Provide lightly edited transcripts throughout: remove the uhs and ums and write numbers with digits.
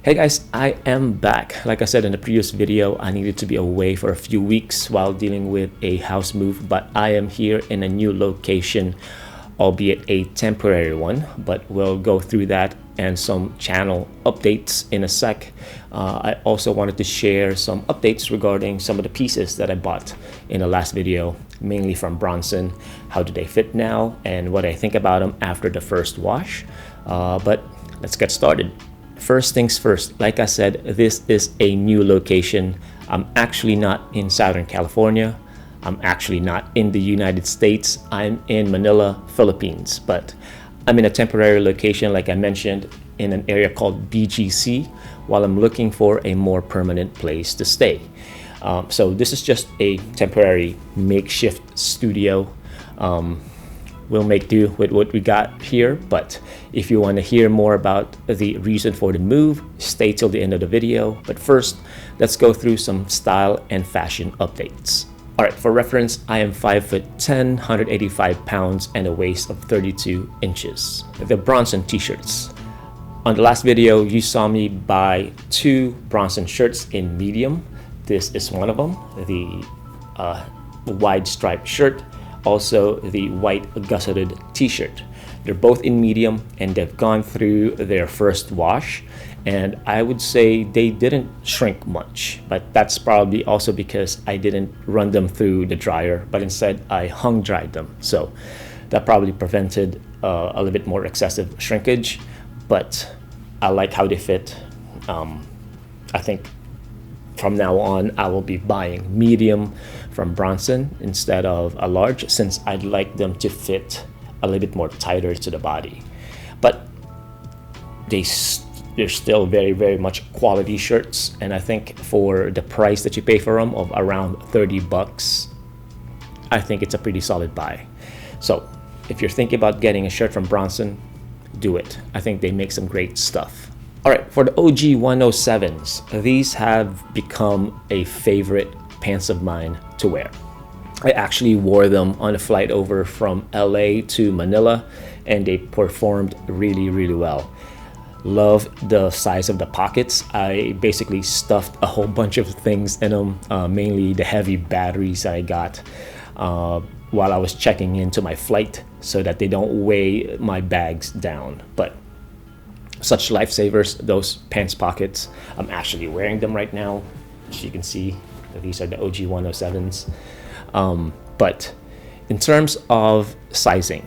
Hey guys, I am back. Like I said in the previous video, I needed to be away for a few weeks while dealing with a house move, but I am here in a new location, albeit a temporary one, but we'll go through that and some channel updates in a sec. I also wanted to share some updates regarding some of the pieces that I bought in the last video, mainly from Bronson. How do they fit now and what I think about them after the first wash. But let's get started. First things first, like I said, this is a new location. I'm actually not in Southern California. I'm actually not in the United States. I'm in Manila, Philippines, but I'm in a temporary location, like I mentioned, in an area called BGC, while I'm looking for a more permanent place to stay. So this is just a temporary makeshift studio. We'll make do with what we got here, but if you want to hear more about the reason for the move, stay till the end of the video. But first, let's go through some style and fashion updates. All right, for reference, I am 5'10", 185 pounds, and a waist of 32 inches. The Bronson t-shirts. On the last video, you saw me buy 2 Bronson shirts in medium. This is one of them, the wide striped shirt. Also the white gusseted t-shirt. They're both in medium and they've gone through their first wash, and I would say they didn't shrink much, but that's probably also because I didn't run them through the dryer, but instead I hung dried them, so that probably prevented a little bit more excessive shrinkage. But I like how they fit. I think from now on I will be buying medium from Bronson instead of a large, since I'd like them to fit a little bit more tighter to the body. But they're still very much quality shirts, and I think for the price that you pay for them of around 30 bucks, I think it's a pretty solid buy. So if you're thinking about getting a shirt from Bronson, do it. I think they make some great stuff. All right, for the OG 107s, these have become a favorite pants of mine to wear. I actually wore them on a flight over from LA to Manila, and they performed really well. Love the size of the pockets. I basically stuffed a whole bunch of things in them, mainly the heavy batteries that I got while I was checking into my flight, so that they don't weigh my bags down. But such lifesavers, those pants pockets. I'm actually wearing them right now. As you can see, these are the OG 107s. But in terms of sizing,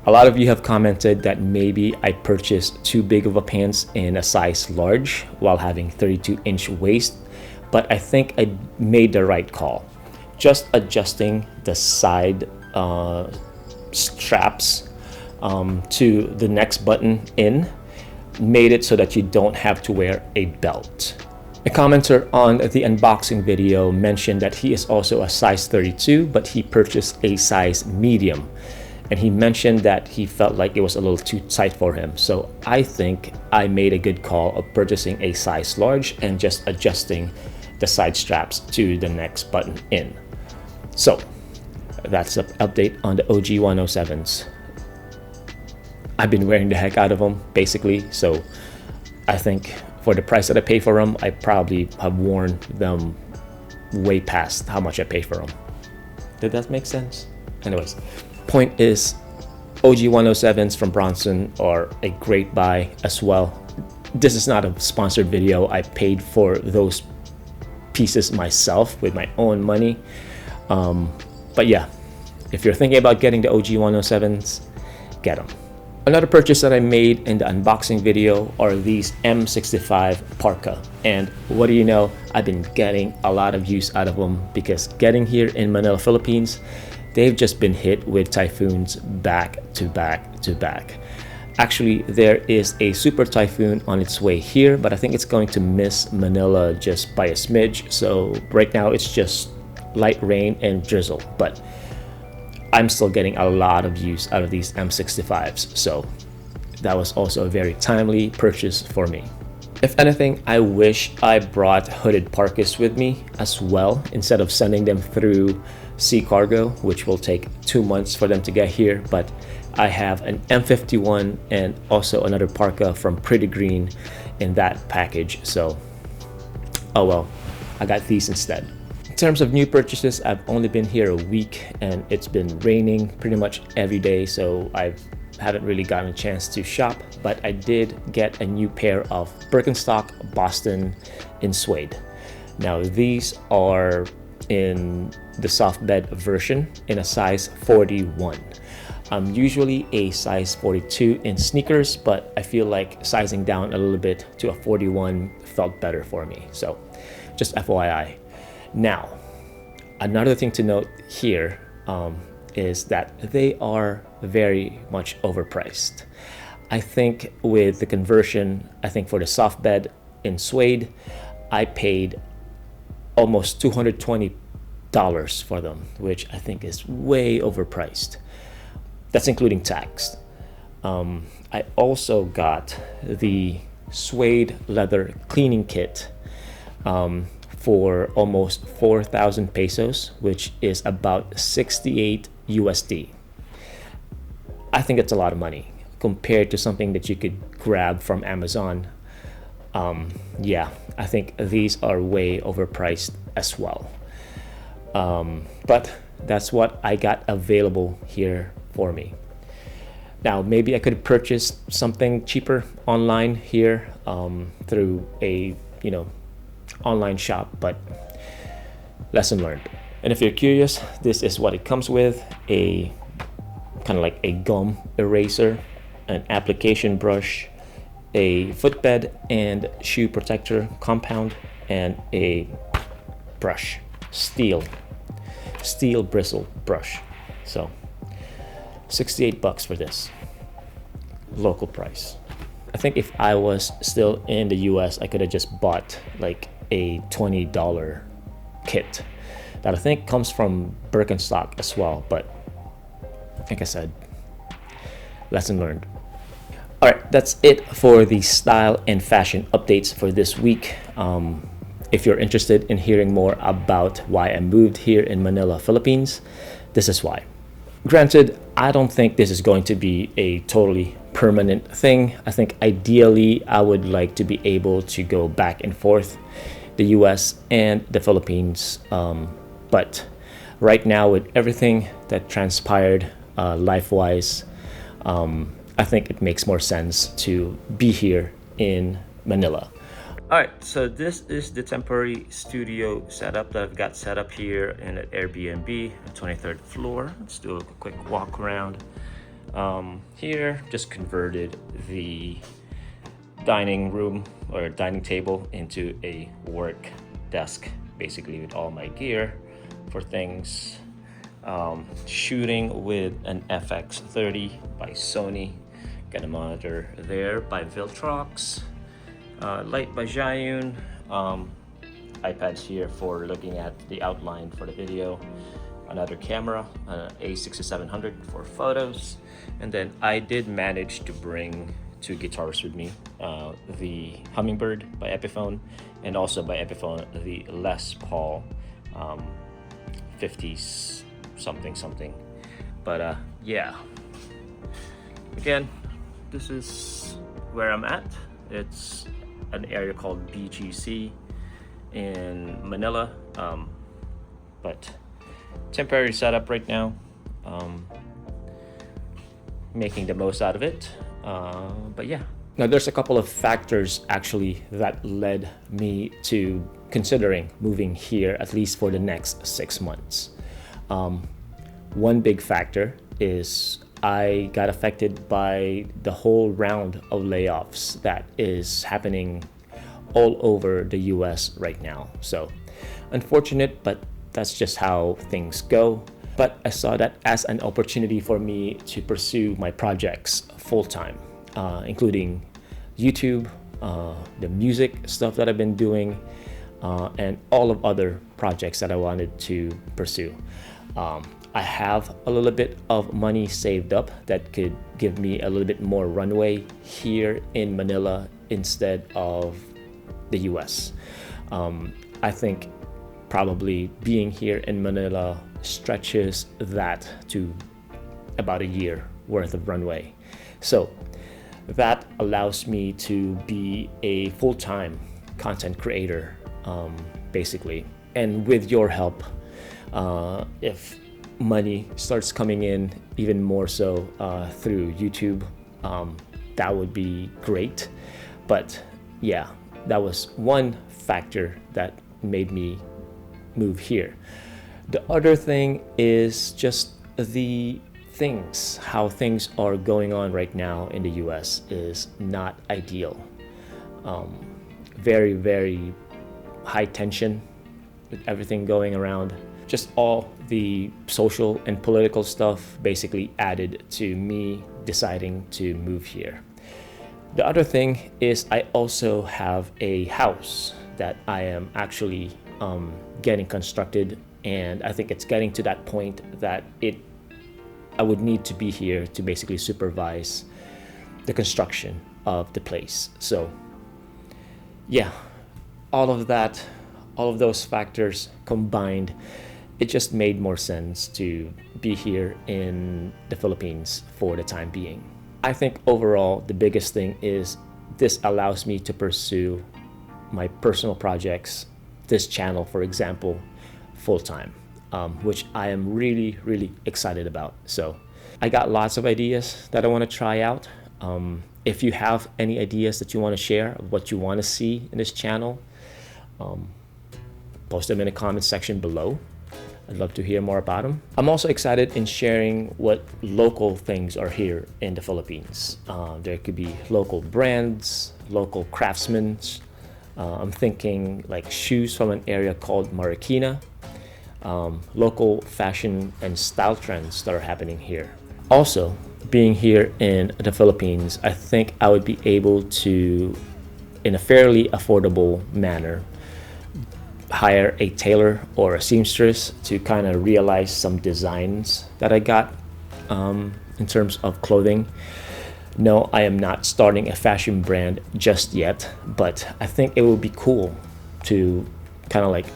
a lot of you have commented that maybe I purchased too big of a pants in a size large while having 32-inch waist, but I think I made the right call. Just adjusting the side straps to the next button in made it so that you don't have to wear a belt. A commenter on the unboxing video mentioned that he is also a size 32, but he purchased a size medium, and he mentioned that he felt like it was a little too tight for him. So I think I made a good call of purchasing a size large and just adjusting the side straps to the next button in. So that's an update on the OG 107s. I've been wearing the heck out of them, basically, so I think for the price that I pay for them, I probably have worn them way past how much I pay for them. Did that make sense? Anyways, point is, OG 107s from Bronson are a great buy as well. This is not a sponsored video. I paid for those pieces myself with my own money. But yeah, if you're thinking about getting the OG 107s, get them. Another purchase that I made in the unboxing video are these M65 parka, and what do you know, I've been getting a lot of use out of them because getting here in Manila, Philippines, they've just been hit with typhoons back to back. Actually, there is a super typhoon on its way here, but I think it's going to miss Manila just by a smidge. So right now it's just light rain and drizzle, but I'm still getting a lot of use out of these M65s, so that was also a very timely purchase for me. If anything, I wish I brought hooded parkas with me as well, instead of sending them through sea cargo, which will take 2 months for them to get here. But I have an M51 and also another parka from Pretty Green in that package. So, oh well, I got these instead. In terms of new purchases, I've only been here a week and it's been raining pretty much every day, so I haven't really gotten a chance to shop, but I did get a new pair of Birkenstock Boston in suede. Now these are in the soft bed version in a size 41. I'm usually a size 42 in sneakers, but I feel like sizing down a little bit to a 41 felt better for me. So just FYI. Now, another thing to note here is that they are very much overpriced. I think with the conversion, I think for the soft bed in suede, I paid almost $220 for them, which I think is way overpriced. That's including tax. I also got the suede leather cleaning kit for almost 4,000 pesos, which is about 68 USD. I think it's a lot of money compared to something that you could grab from Amazon. Yeah, I think these are way overpriced as well. But that's what I got available here for me. Now, maybe I could purchase something cheaper online here through a, online shop, but lesson learned. And if you're curious, this is what it comes with: a kind of like a gum eraser, an application brush, a footbed and shoe protector compound, and a brush, steel bristle brush. So $68 for this, local price. I think if I was still in the US, I could have just bought like a $20 kit that I think comes from Birkenstock as well, but like I said, lesson learned. All right, that's it for the style and fashion updates for this week. If you're interested in hearing more about why I moved here in Manila, Philippines, this is why. Granted, I don't think this is going to be a totally permanent thing. I think ideally I would like to be able to go back and forth the US and the Philippines. But right now, with everything that transpired life-wise, I think it makes more sense to be here in Manila. All right, so this is the temporary studio setup that I've got set up here in an Airbnb, 23rd floor. Let's do a quick walk around. Here, just converted the dining room or dining table into a work desk, basically with all my gear for things. Shooting with an FX30 by Sony. Got a monitor there by Viltrox. Light by Zhiyun. iPads here for looking at the outline for the video. Another camera, A6700 for photos. And then I did manage to bring two guitars with me. The Hummingbird by Epiphone, and also by Epiphone, the Les Paul 50s something. But yeah. Again, this is where I'm at. It's an area called BGC in Manila, but temporary setup right now, making the most out of it. But yeah, now there's a couple of factors actually that led me to considering moving here, at least for the next 6 months. One big factor is I got affected by the whole round of layoffs that is happening all over the US right now. So unfortunate, but that's just how things go. But I saw that as an opportunity for me to pursue my projects full-time, including YouTube, the music stuff that I've been doing, and all of other projects that I wanted to pursue. I have a little bit of money saved up that could give me a little bit more runway here in Manila instead of the US. I think probably being here in Manila stretches that to about a year worth of runway. So That allows me to be a full-time content creator, basically. And with your help, if money starts coming in even more so through YouTube, that would be great. But yeah, that was one factor that made me move here. The other thing is just the things, how things are going on right now in the US is not ideal. Very, very high tension with everything going around. Just all the social and political stuff basically added to me deciding to move here. The other thing is I also have a house that I am actually getting constructed, and I think it's getting to that point that I would need to be here to basically supervise the construction of the place. So yeah, all of those factors combined, it just made more sense to be here in the Philippines for the time being. I think overall, the biggest thing is this allows me to pursue my personal projects, this channel, for example, full-time, which I am really, really excited about. So I got lots of ideas that I want to try out. If you have any ideas that you want to share of what you want to see in this channel, post them in the comment section below. I'd love to hear more about them. I'm also excited in sharing what local things are here in the Philippines. There could be local brands, local craftsmen. I'm thinking like shoes from an area called Marikina, local fashion and style trends that are happening here. Also, being here in the Philippines, I think I would be able to, in a fairly affordable manner, hire a tailor or a seamstress to kind of realize some designs that I got in terms of clothing. No, I am not starting a fashion brand just yet, but I think it would be cool to kind of like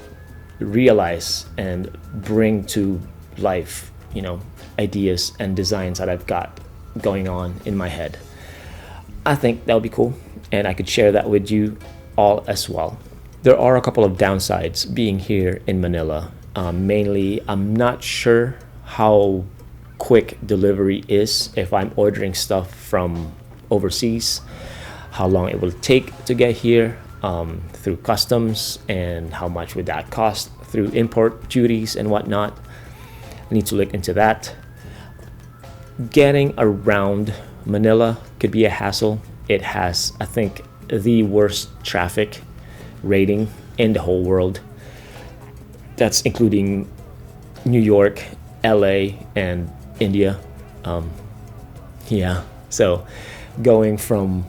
realize and bring to life, ideas and designs that I've got going on in my head. I think that would be cool, and I could share that with you all as well. There are a couple of downsides being here in Manila. Mainly, I'm not sure how quick delivery is if I'm ordering stuff from overseas, how long it will take to get here through customs, and how much would that cost through import duties and whatnot. I need to look into that. Getting around Manila could be a hassle. It has, I think, the worst traffic rating in the whole world. That's including New York, LA, and India. Yeah, so going from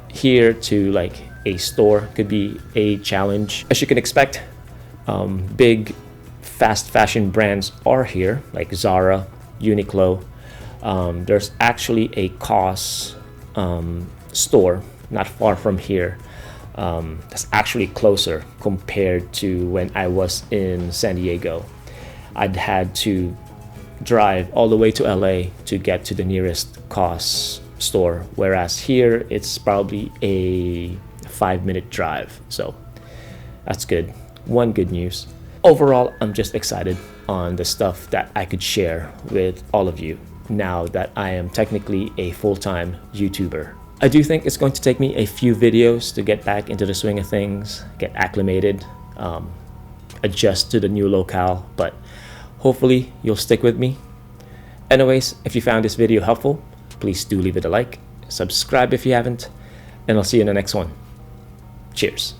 here to like a store could be a challenge. As you can expect, big fast fashion brands are here, like Zara, Uniqlo. There's actually a COS store not far from here. That's actually closer compared to when I was in San Diego. I'd had to drive all the way to LA to get to the nearest COS store, whereas here it's probably a 5-minute drive. So that's good. One good news. Overall, I'm just excited on the stuff that I could share with all of you now that I am technically a full-time YouTuber. I do think it's going to take me a few videos to get back into the swing of things, get acclimated, adjust to the new locale, but hopefully you'll stick with me. Anyways, if you found this video helpful, please do leave it a like, subscribe if you haven't, and I'll see you in the next one. Cheers.